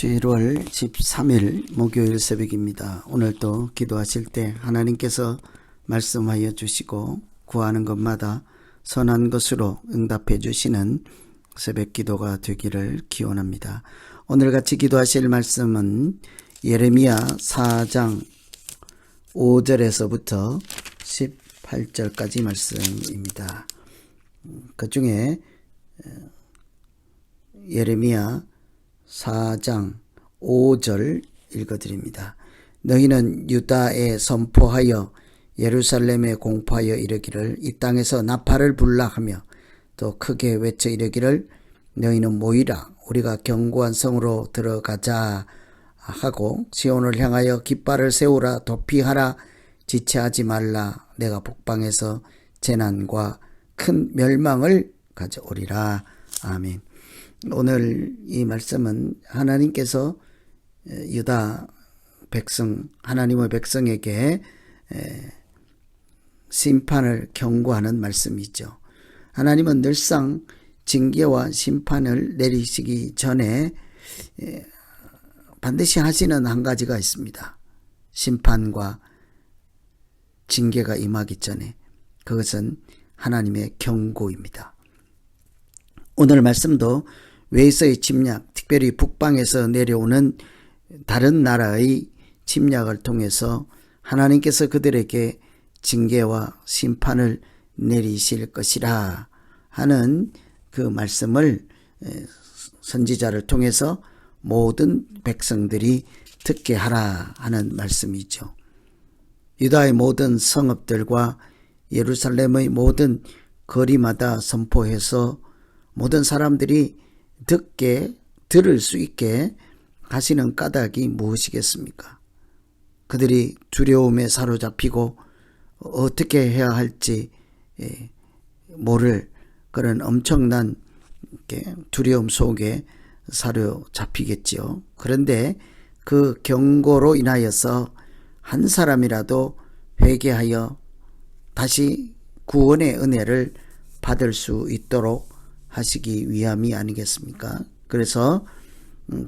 7월 13일 목요일 새벽입니다. 오늘도 기도하실 때 하나님께서 말씀하여 주시고 구하는 것마다 선한 것으로 응답해 주시는 새벽 기도가 되기를 기원합니다. 오늘 같이 기도하실 말씀은 예레미야 4장 5절에서부터 18절까지 말씀입니다. 그 중에 예레미야 4장 5절 읽어드립니다. 너희는 유다에 선포하여 예루살렘에 공포하여 이르기를 이 땅에서 나팔을 불라 하며 또 크게 외쳐 이르기를 너희는 모이라 우리가 견고한 성으로 들어가자 하고 시온을 향하여 깃발을 세우라 도피하라 지체하지 말라 내가 북방에서 재난과 큰 멸망을 가져오리라. 아멘. 오늘 이 말씀은 하나님께서 유다 백성, 하나님의 백성에게 심판을 경고하는 말씀이죠. 하나님은 늘상 징계와 심판을 내리시기 전에 반드시 하시는 한 가지가 있습니다. 심판과 징계가 임하기 전에 그것은 하나님의 경고입니다. 오늘 말씀도 외세의 침략, 특별히 북방에서 내려오는 다른 나라의 침략을 통해서 하나님께서 그들에게 징계와 심판을 내리실 것이라 하는 그 말씀을 선지자를 통해서 모든 백성들이 듣게 하라 하는 말씀이죠. 유다의 모든 성읍들과 예루살렘의 모든 거리마다 선포해서 모든 사람들이 들을 수 있게 하시는 까닭이 무엇이겠습니까? 그들이 두려움에 사로잡히고 어떻게 해야 할지 모를 그런 엄청난 두려움 속에 사로잡히겠지요. 그런데 그 경고로 인하여서 한 사람이라도 회개하여 다시 구원의 은혜를 받을 수 있도록 하시기 위함이 아니겠습니까? 그래서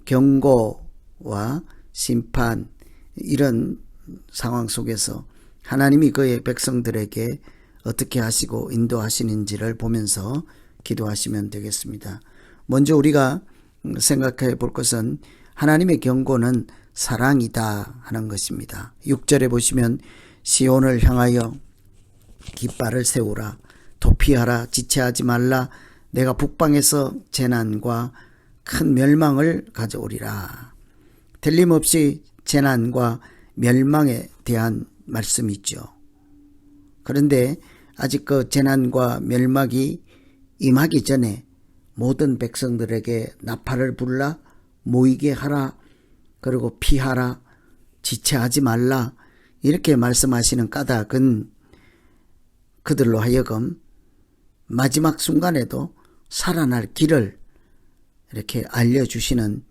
경고와 심판 이런 상황 속에서 하나님이 그의 백성들에게 어떻게 하시고 인도하시는지를 보면서 기도하시면 되겠습니다. 먼저 우리가 생각해 볼 것은 하나님의 경고는 사랑이다 하는 것입니다. 6절에 보시면 시온을 향하여 깃발을 세우라 도피하라 지체하지 말라 내가 북방에서 재난과 큰 멸망을 가져오리라. 틀림없이 재난과 멸망에 대한 말씀이죠. 그런데 아직 그 재난과 멸망이 임하기 전에 모든 백성들에게 나팔을 불라 모이게 하라 그리고 피하라 지체하지 말라 이렇게 말씀하시는 까닭은 그들로 하여금 마지막 순간에도 살아날 길을 이렇게 알려주시는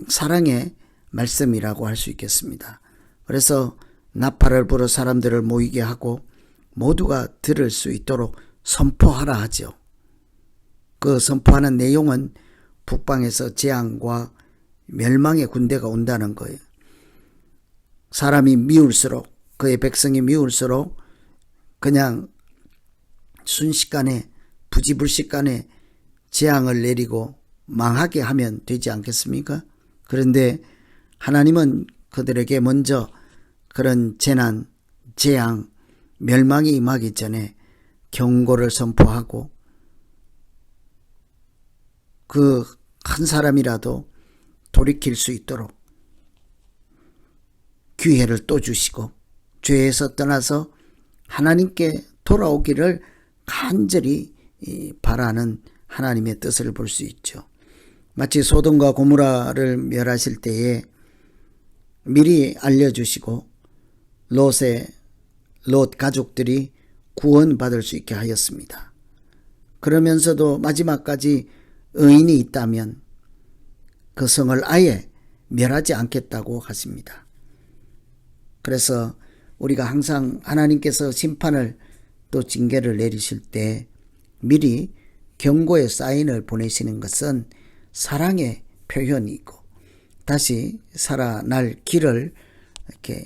사랑의 말씀이라고 할 수 있겠습니다. 그래서 나팔을 불어 사람들을 모이게 하고 모두가 들을 수 있도록 선포하라 하죠. 그 선포하는 내용은 북방에서 재앙과 멸망의 군대가 온다는 거예요. 사람이 미울수록 그의 백성이 미울수록 그냥 순식간에 부지불식간에 재앙을 내리고 망하게 하면 되지 않겠습니까? 그런데 하나님은 그들에게 먼저 그런 재난, 재앙, 멸망이 임하기 전에 경고를 선포하고 그 한 사람이라도 돌이킬 수 있도록 기회를 또 주시고 죄에서 떠나서 하나님께 돌아오기를 간절히 바라는 하나님의 뜻을 볼 수 있죠. 마치 소돔과 고모라를 멸하실 때에 미리 알려주시고 롯 가족들이 구원받을 수 있게 하였습니다. 그러면서도 마지막까지 의인이 있다면 그 성을 아예 멸하지 않겠다고 하십니다. 그래서 우리가 항상 하나님께서 심판을 또 징계를 내리실 때 미리 경고의 사인을 보내시는 것은 사랑의 표현이고 다시 살아날 길을 이렇게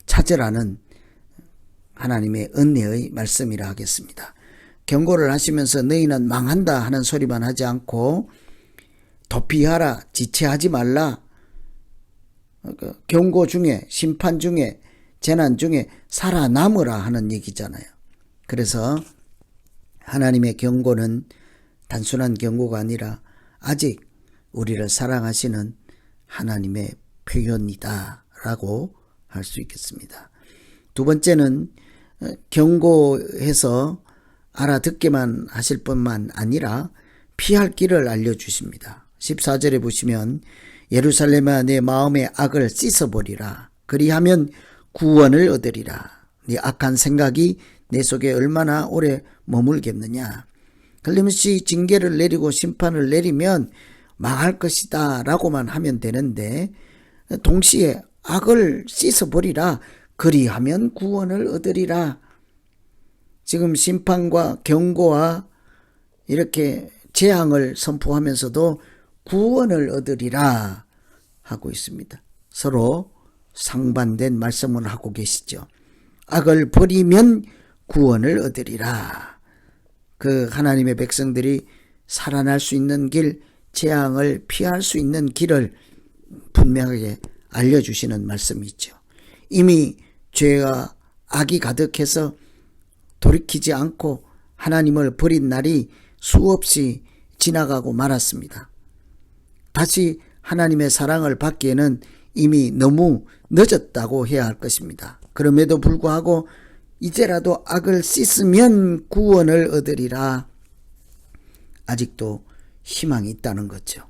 찾으라는 하나님의 은혜의 말씀이라 하겠습니다. 경고를 하시면서 너희는 망한다 하는 소리만 하지 않고 도피하라, 지체하지 말라, 경고 중에, 심판 중에, 재난 중에 살아남으라 하는 얘기잖아요. 그래서 하나님의 경고는 단순한 경고가 아니라 아직 우리를 사랑하시는 하나님의 표현이다 라고 할 수 있겠습니다. 두 번째는 경고해서 알아듣게만 하실 뿐만 아니라 피할 길을 알려주십니다. 14절에 보시면 예루살렘아 내 마음의 악을 씻어버리라. 그리하면 구원을 얻으리라. 네 악한 생각이 내 속에 얼마나 오래 머물겠느냐. 걸림없이 징계를 내리고 심판을 내리면 망할 것이다 라고만 하면 되는데 동시에 악을 씻어버리라. 그리하면 구원을 얻으리라. 지금 심판과 경고와 이렇게 재앙을 선포하면서도 구원을 얻으리라 하고 있습니다. 서로 상반된 말씀을 하고 계시죠. 악을 버리면 구원을 얻으리라. 그 하나님의 백성들이 살아날 수 있는 길, 재앙을 피할 수 있는 길을 분명하게 알려주시는 말씀이죠. 이미 죄와 악이 가득해서 돌이키지 않고 하나님을 버린 날이 수없이 지나가고 말았습니다. 다시 하나님의 사랑을 받기에는 이미 너무 늦었다고 해야 할 것입니다. 그럼에도 불구하고 이제라도 악을 씻으면 구원을 얻으리라. 아직도 희망이 있다는 거죠.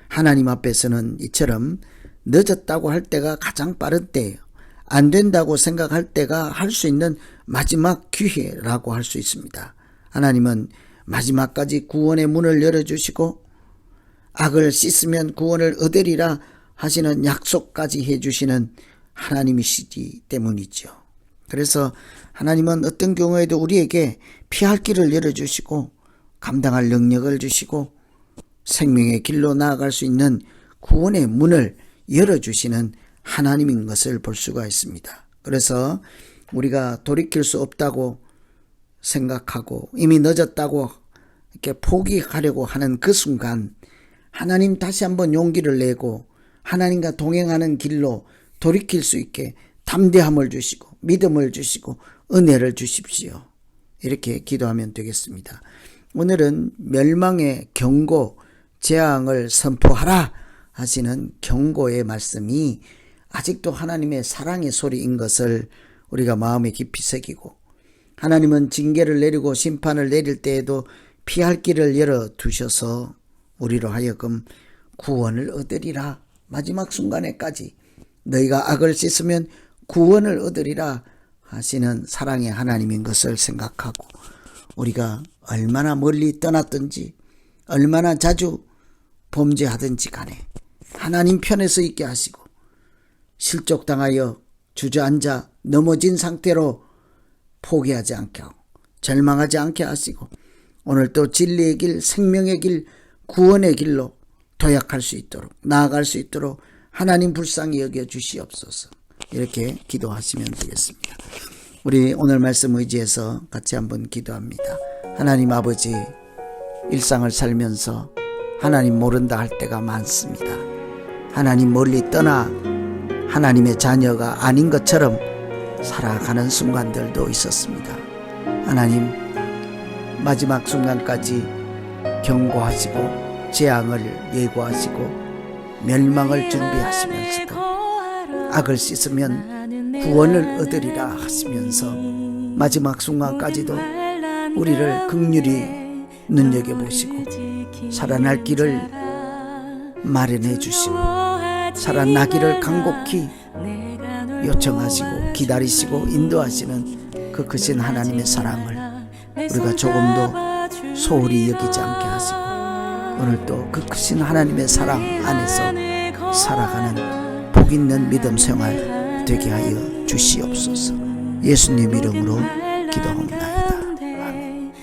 하나님 앞에서는 이처럼 늦었다고 할 때가 가장 빠른 때예요. 안 된다고 생각할 때가 할 수 있는 마지막 기회라고 할 수 있습니다. 하나님은 마지막까지 구원의 문을 열어주시고 악을 씻으면 구원을 얻으리라 하시는 약속까지 해주시는 하나님이시기 때문이죠. 그래서 하나님은 어떤 경우에도 우리에게 피할 길을 열어주시고 감당할 능력을 주시고 생명의 길로 나아갈 수 있는 구원의 문을 열어주시는 하나님인 것을 볼 수가 있습니다. 그래서 우리가 돌이킬 수 없다고 생각하고 이미 늦었다고 이렇게 포기하려고 하는 그 순간 하나님 다시 한번 용기를 내고 하나님과 동행하는 길로 돌이킬 수 있게 담대함을 주시고 믿음을 주시고 은혜를 주십시오. 이렇게 기도하면 되겠습니다. 오늘은 멸망의 경고, 재앙을 선포하라 하시는 경고의 말씀이 아직도 하나님의 사랑의 소리인 것을 우리가 마음에 깊이 새기고 하나님은 징계를 내리고 심판을 내릴 때에도 피할 길을 열어두셔서 우리로 하여금 구원을 얻으리라. 마지막 순간에까지 너희가 악을 씻으면 구원을 얻으리라 하시는 사랑의 하나님인 것을 생각하고 우리가 얼마나 멀리 떠났든지 얼마나 자주 범죄하든지 간에 하나님 편에 서 있게 하시고 실족당하여 주저앉아 넘어진 상태로 포기하지 않게 하고 절망하지 않게 하시고 오늘 또 진리의 길, 생명의 길, 구원의 길로 도약할 수 있도록 나아갈 수 있도록 하나님 불쌍히 여겨 주시옵소서. 이렇게 기도하시면 되겠습니다. 우리 오늘 말씀 의지해서 같이 한번 기도합니다. 하나님 아버지, 일상을 살면서 하나님 모른다 할 때가 많습니다. 하나님 멀리 떠나 하나님의 자녀가 아닌 것처럼 살아가는 순간들도 있었습니다. 하나님 마지막 순간까지 경고하시고 재앙을 예고하시고 멸망을 준비하시면서도 악을 씻으면 구원을 얻으리라 하시면서 마지막 순간까지도 우리를 긍휼히 눈여겨보시고 살아날 길을 마련해 주시고 살아나기를 간곡히 요청하시고 기다리시고 인도하시는 그 크신 하나님의 사랑을 우리가 조금도 소홀히 여기지 않게 하시고 오늘도 그 크신 하나님의 사랑 안에서 살아가는 복 있는 믿음 생활 되게 하여 주시옵소서. 예수님 이름으로 기도합니다. 아멘.